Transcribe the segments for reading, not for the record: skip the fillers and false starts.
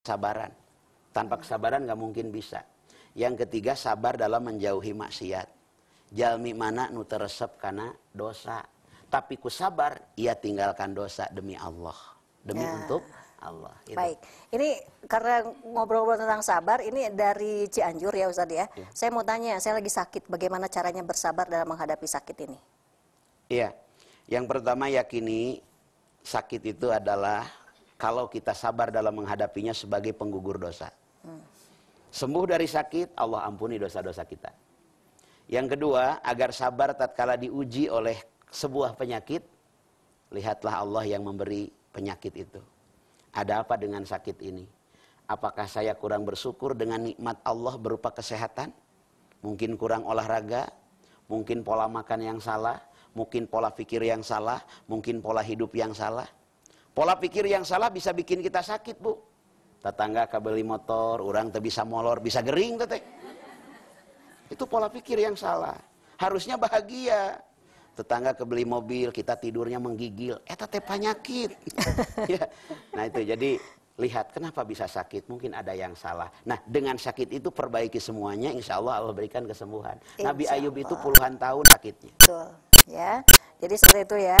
kesabaran. Tanpa kesabaran nggak mungkin bisa. Yang ketiga, sabar dalam menjauhi maksiat. Jalmi mana nu teresep karena dosa. Tapi ku sabar, ia tinggalkan dosa demi Allah. Demi untuk Allah. Gitu. Baik, ini karena ngobrol-ngobrol tentang sabar, ini dari Cianjur ya Ustadz ya. Saya mau tanya, saya lagi sakit, bagaimana caranya bersabar dalam menghadapi sakit ini? Iya, yang pertama yakini sakit itu adalah kalau kita sabar dalam menghadapinya sebagai penggugur dosa. Sembuh dari sakit, Allah ampuni dosa-dosa kita. Yang kedua, agar sabar tatkala diuji oleh sebuah penyakit, lihatlah Allah yang memberi penyakit itu. Ada apa dengan sakit ini? Apakah saya kurang bersyukur dengan nikmat Allah berupa kesehatan? Mungkin kurang olahraga, mungkin pola makan yang salah, mungkin pola pikir yang salah, mungkin pola hidup yang salah. Pola pikir yang salah bisa bikin kita sakit, Bu. Tetangga kabeli motor, orang teu bisa molor, bisa gering teh. Itu pola pikir yang salah. Harusnya bahagia. Tetangga kebeli mobil, kita tidurnya menggigil. Eta teh penyakit. Ya. Nah itu, jadi lihat kenapa bisa sakit. Mungkin ada yang salah. Nah dengan sakit itu perbaiki semuanya, insya Allah Allah berikan kesembuhan. Nabi Ayub itu puluhan tahun sakitnya. Betul. Ya, jadi seperti itu ya.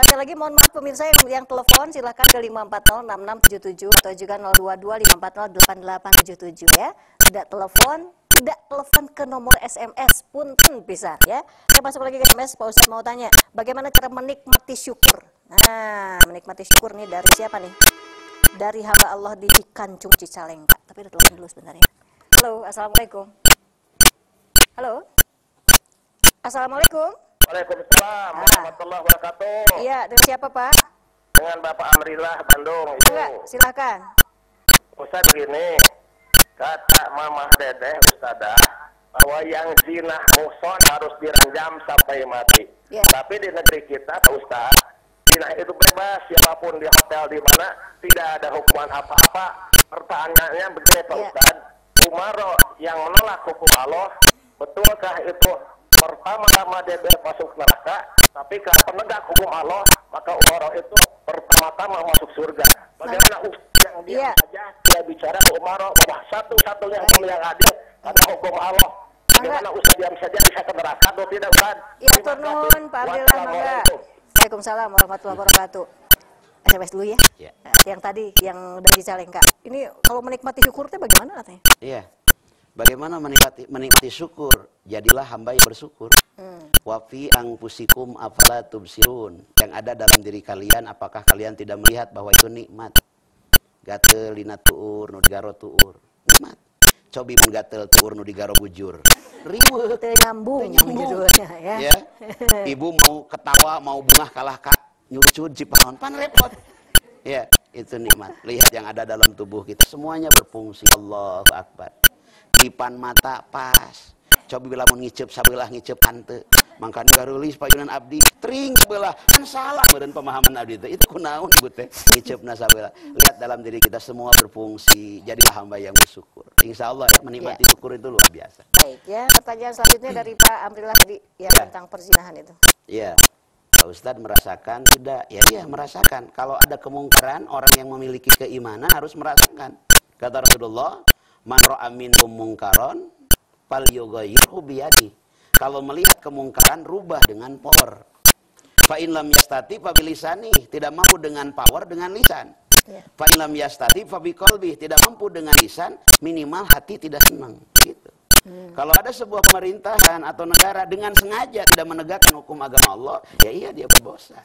Sekali lagi mohon maaf pemirsa yang telepon silahkan ke 5406677 atau juga 022 5408877 ya. Tidak telepon ke nomor SMS pun bisa ya. Saya masuk lagi ke SMS, Pak Ustadz mau tanya, bagaimana cara menikmati syukur? Nah, menikmati syukur nih dari siapa nih? Dari hamba Allah di Cikancung Cicalengka. Tapi udah telepon dulu sebentar ya. Halo, assalamualaikum. Halo, assalamualaikum. Waalaikumsalam warahmatullahi wabarakatuh. Iya, dengan siapa Pak? Dengan Bapak Amrillah Bandung. Enggak, silakan. Ustaz begini, kata Mamah Dedeh Ustazah bahwa yang zina muhson harus diranjam sampai mati. Tapi di negeri kita Pak Ustaz, zina itu bebas, siapapun di hotel di mana tidak ada hukuman apa-apa. Pertanyaannya begini Pak Ustaz, Umaro yang menolak hukum Allah, betulkah itu pertama-tama dia masuk neraka, tapi kalau penegak hukum Allah, maka Umaro itu pertama-tama masuk surga. Bagaimana yang dia saja dia bicara ke Umaro bahwa satu-satunya hukum yang adil adalah hukum Allah. Bagaimana Ustaz diam saja bisa ke neraka atau tidak Ustaz? Ya turun Pak Abdillah mangga. Waalaikumsalam warahmatullahi wabarakatuh. SMS dulu ya. Yang tadi yang dari Cicalengka. Ini kalau menikmati syukur itu bagaimana katanya? Iya. Bagaimana menikmati syukur? Jadilah hamba yang bersyukur. Wa fi anfusikum afala tubsirun. Yang ada dalam diri kalian, apakah kalian tidak melihat bahwa itu nikmat? Gatel lina tuur, nu digaro tuur. Nikmat. Cobi pun gatel tuur, nu digaro bujur. Riweuh. Teu nyambung judulnya ya. Ibu mau ketawa, mau bungah kalah kak nyurcud cipanon, pan repot. Ya, itu nikmat. Lihat yang ada dalam tubuh kita, semuanya berfungsi. Allahu Akbar. Kipan mata pas. Coba bila mau ngicep sabelah ngicep hante. Mangkana garulis payunan abdi tering sabelah. Kan salah meureun pemahaman abdi teh. Itu kunaon ibu teh ngicepna sabelah. Lihat dalam diri kita semua berfungsi. Jadilah hamba yang bersyukur. Insyaallah ya, menikmati syukur itu luar biasa. Baik ya, pertanyaan selanjutnya dari Pak Amrillah tadi ya tentang perzinahan itu. Iya. Pak Ustadz merasakan tidak? Ya iya merasakan. Kalau ada kemungkaran, orang yang memiliki keimanan harus merasakan. Kata Rasulullah, man ra'a minkum mungkaron falyughayyirhu biyadi. Kalau melihat kemungkaran, rubah dengan power. Fa in lam yastati fa bilisani, tidak mampu dengan power dengan lisan. Fa in lam yastati fa biqalbi, tidak mampu dengan lisan, minimal hati tidak senang gitu. Kalau ada sebuah pemerintahan atau negara dengan sengaja tidak menegakkan hukum agama Allah, ya iya dia berdosa.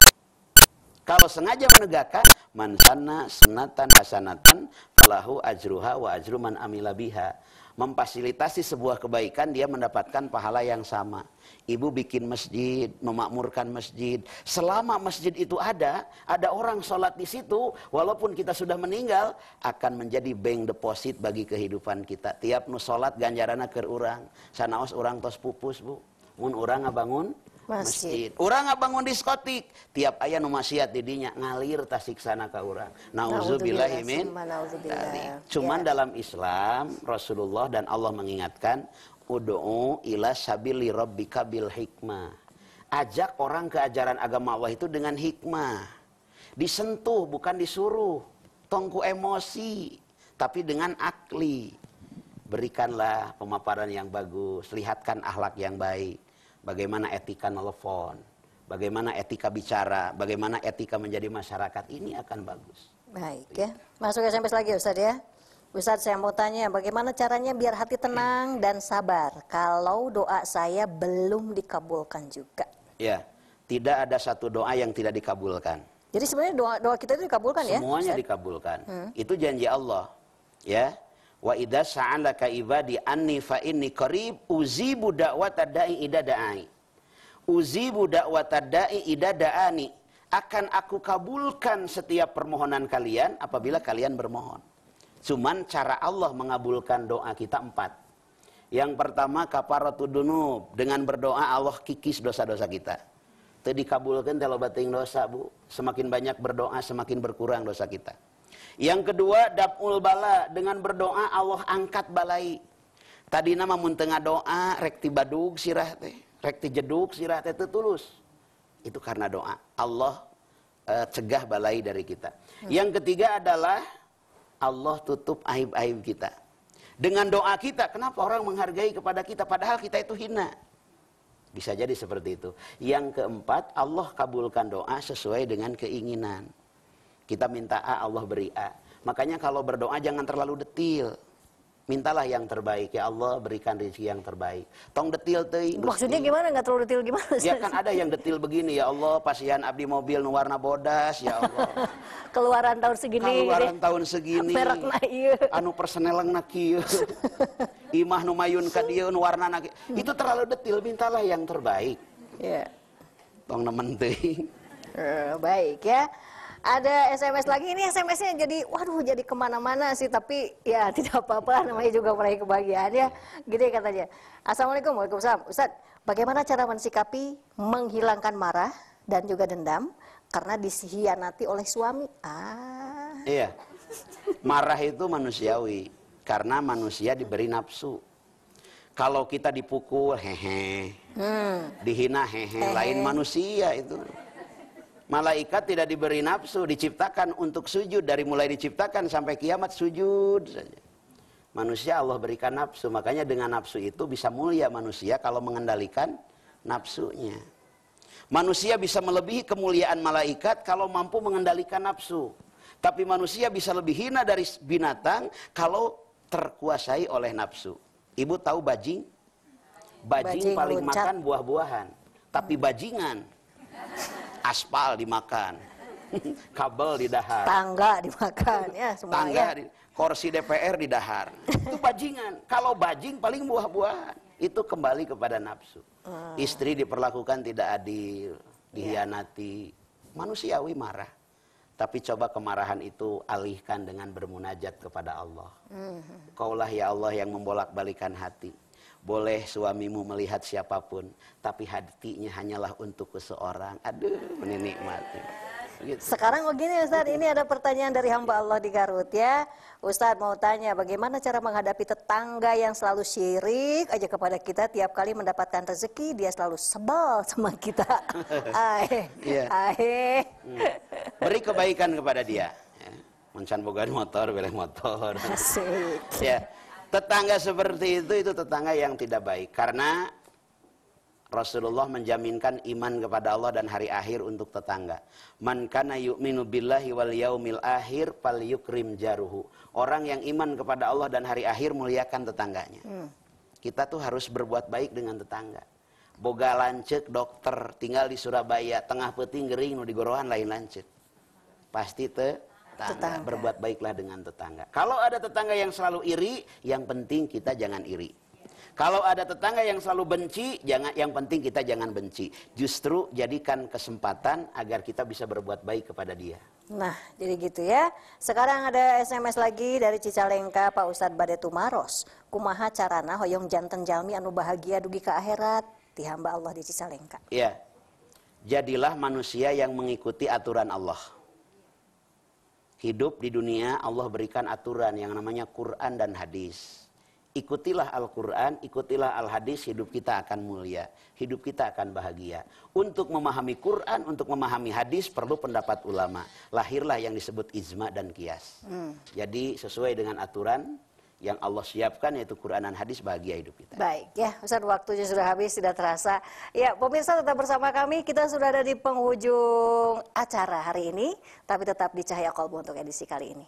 Kalau sengaja menegakkan, man sanna sunnatan hasanatan falahu ajruha wa ajru man amila biha. Memfasilitasi sebuah kebaikan, dia mendapatkan pahala yang sama. Ibu bikin masjid, memakmurkan masjid. Selama masjid itu ada orang sholat di situ, walaupun kita sudah meninggal, akan menjadi bank deposit bagi kehidupan kita. Tiap nu sholat ganjarana keur urang. Sanaos urang tos pupus, Bu. Mun urang ngabangun masjid. Urang ngabangun diskotik. Tiap aya nu maksiat di dinya ngalir tasiksana ka urang. Nauzubillahi min dzalik. Cuman dalam Islam Rasulullah dan Allah mengingatkan, ud'u ila sabili rabbika bil hikmah. Ajak orang ke ajaran agama Allah itu dengan hikmah. Disentuh bukan disuruh. Tongku emosi. tapi dengan akli. Berikanlah pemaparan yang bagus, lihatkan akhlak yang baik, bagaimana etika nelfon, bagaimana etika bicara, bagaimana etika menjadi masyarakat, ini akan bagus. Baik ya, masuk SMS lagi Ustadz ya. Ustadz, saya mau tanya, bagaimana caranya biar hati tenang dan sabar kalau doa saya belum dikabulkan juga? Ya, tidak ada satu doa yang tidak dikabulkan. Jadi sebenarnya doa kita itu dikabulkan ya? Semuanya dikabulkan. Itu janji Allah. Ya. Wa idza sa'alaka ibadi anni fa inni qarib uzibu da'watad da'i idza da'ai. Uzibu da'watad da'i idza da'ani. Akan aku kabulkan setiap permohonan kalian apabila kalian bermohon. Cuman cara Allah mengabulkan doa kita 4. Yang pertama kafaratud dzunub, dengan berdoa Allah kikis dosa-dosa kita. Itu dikabulkan kalau bating dosa, Bu. Semakin banyak berdoa semakin berkurang dosa kita. Yang kedua daf'ul bala, dengan berdoa Allah angkat balai. Tadi nama mun tengah doa rek ti badug sirah teh, rek ti jedug sirah teh teu tulus. Itu karena doa. Allah cegah balai dari kita. Yang ketiga adalah Allah tutup aib-aib kita. Dengan doa kita, kenapa orang menghargai kepada kita padahal kita itu hina? Bisa jadi seperti itu. Yang keempat, Allah kabulkan doa sesuai dengan keinginan. Kita minta A, Allah beri A. Makanya kalau berdoa jangan terlalu detil. Mintalah yang terbaik. Ya Allah berikan rezeki yang terbaik. Tong detil teuing. Maksudnya gimana? Nggak terlalu detil gimana? Ya kan ada yang detil begini. Ya Allah pasihan abdi mobil nu warna bodas. Ya Allah. Keluaran tahun segini. Keluaran tahun segini. Merekna ieu. Anu persenelengna kieu. Imah nu mayun ka dieu nu warnana kieu. Itu terlalu detil. Mintalah yang terbaik. Ya. Tong nemen teuing. Baik ya. Ada SMS lagi, ini SMS-nya jadi, waduh jadi kemana-mana sih, tapi ya tidak apa-apa, namanya juga meraih kebahagiaan ya. Gini katanya, Assalamualaikum, Waalaikumsalam. Ustadz, bagaimana cara mensikapi menghilangkan marah dan juga dendam karena dikhianati oleh suami? Iya, marah itu manusiawi, karena manusia diberi nafsu. Kalau kita dipukul, hehe, dihina, hehe, lain manusia itu. Malaikat tidak diberi nafsu, diciptakan untuk sujud. Dari mulai diciptakan sampai kiamat sujud saja. Manusia Allah berikan nafsu. Makanya dengan nafsu itu bisa mulia manusia kalau mengendalikan nafsunya. Manusia bisa melebihi kemuliaan malaikat kalau mampu mengendalikan nafsu. Tapi manusia bisa lebih hina dari binatang kalau terkuasai oleh nafsu. Ibu tahu bajing? Bajing paling loncat. makan buah-buahan. Tapi bajingan aspal dimakan, kabel didahar, Tangga dimakan ya semuanya. Kursi DPR didahar. Itu bajingan. Kalau bajing paling buah-buahan. Itu kembali kepada nafsu. Istri diperlakukan tidak adil, dihianati. Manusiawi marah. Tapi coba kemarahan itu alihkan dengan bermunajat kepada Allah. Kaulah ya Allah yang membolak-balikan hati. Boleh suamimu melihat siapapun, tapi hatinya hanyalah untuk seseorang. Aduh, menikmati. Gitu. Sekarang begini Ustadz, ini ada pertanyaan dari hamba Allah di Garut ya. Ustadz mau tanya, bagaimana cara menghadapi tetangga yang selalu syirik aja kepada kita, tiap kali mendapatkan rezeki dia selalu sebal sama kita. Beri kebaikan kepada dia. Ya. Mencan bogan motor, beleh motor. Asik. Ya. Tetangga seperti itu tetangga yang tidak baik. Karena Rasulullah menjaminkan iman kepada Allah dan hari akhir untuk tetangga. Man kana yu'minu billahi wal yaumil akhir falyukrim jaruhu. Orang yang iman kepada Allah dan hari akhir muliakan tetangganya. Kita tuh harus berbuat baik dengan tetangga. Boga lanceuk dokter tinggal di Surabaya, tengah peuting geuring nu digorohan lain lanceuk. Pasti tetangga. Berbuat baiklah dengan tetangga. Kalau ada tetangga yang selalu iri, yang penting kita jangan iri. Kalau ada tetangga yang selalu benci, yang penting kita jangan benci. Justru jadikan kesempatan agar kita bisa berbuat baik kepada dia. Nah, jadi gitu ya. Sekarang ada SMS lagi dari Cicalengka, Pak Ustadz Bade Tumaros. Kumaha carana hoyong janten jalmi anu bahagia dugi ke akhirat ti hamba Allah di Cicalengka. Iya. Jadilah manusia yang mengikuti aturan Allah. Hidup di dunia Allah berikan aturan yang namanya Quran dan hadis. Ikutilah Al-Quran, ikutilah Al-Hadis, hidup kita akan mulia, hidup kita akan bahagia. Untuk memahami Quran, untuk memahami hadis, perlu pendapat ulama. Lahirlah yang disebut ijma dan qiyas. Jadi sesuai dengan aturan yang Allah siapkan, yaitu Quran dan hadis, bahagia hidup kita. Baik ya, Ustaz, waktunya sudah habis, tidak terasa. Ya, pemirsa tetap bersama kami, kita sudah ada di penghujung acara hari ini, tapi tetap di Cahaya Qalbu untuk edisi kali ini.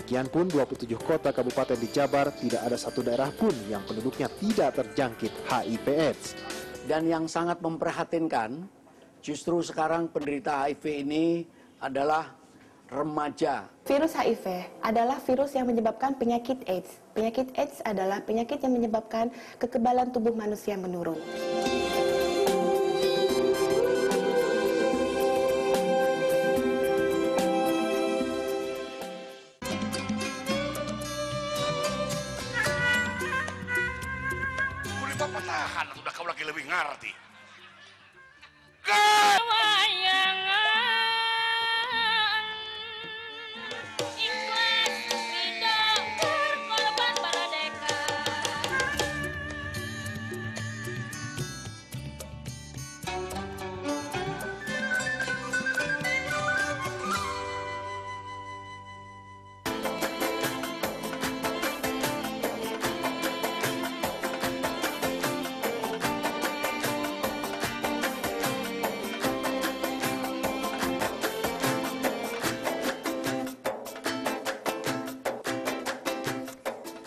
Demikian pun 27 kota kabupaten di Jabar, tidak ada satu daerah pun yang penduduknya tidak terjangkit HIV/AIDS. Dan yang sangat memprihatinkan, justru sekarang penderita HIV ini adalah remaja. Virus HIV adalah virus yang menyebabkan penyakit AIDS. Penyakit AIDS adalah penyakit yang menyebabkan kekebalan tubuh manusia menurun. Patahan, udah kau lagi lebih ngerti.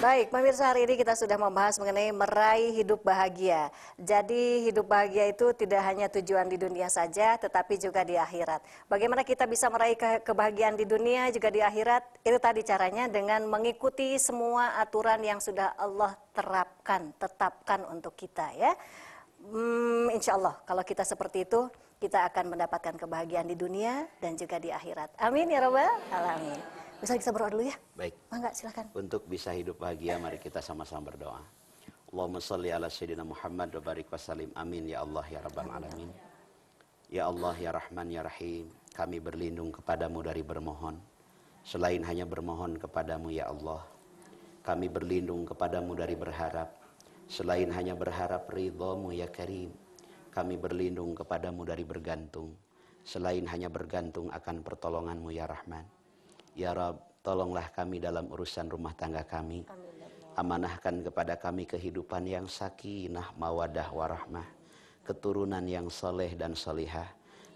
Baik, pemirsa, hari ini kita sudah membahas mengenai meraih hidup bahagia. Jadi hidup bahagia itu tidak hanya tujuan di dunia saja, tetapi juga di akhirat. Bagaimana kita bisa meraih kebahagiaan di dunia juga di akhirat? Itu tadi caranya dengan mengikuti semua aturan yang sudah Allah tetapkan untuk kita ya. Insya Allah kalau kita seperti itu, kita akan mendapatkan kebahagiaan di dunia dan juga di akhirat. Amin ya Rabbal Alamin. Bisa kita berdoa dulu ya? Baik. Mangga, silakan. Untuk bisa hidup bahagia, mari kita sama-sama berdoa. Allahumma salli ala Sayyidina Muhammad wa barik wa salim. Amin ya Allah ya Rabbal Alamin. Ya Allah ya Rahman ya Rahim, kami berlindung kepadamu dari bermohon. Selain hanya bermohon kepadamu ya Allah, kami berlindung kepadamu dari berharap. Selain hanya berharap ridhamu ya Karim, kami berlindung kepadamu dari bergantung. Selain hanya bergantung akan pertolonganmu ya Rahman. Ya Rabb, tolonglah kami dalam urusan rumah tangga kami. Amanahkan kepada kami kehidupan yang sakinah, mawadah, warahmah. Keturunan yang soleh dan solihah.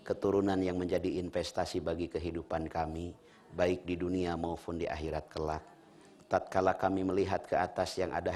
Keturunan yang menjadi investasi bagi kehidupan kami, baik di dunia maupun di akhirat kelak. Tatkala kami melihat ke atas yang ada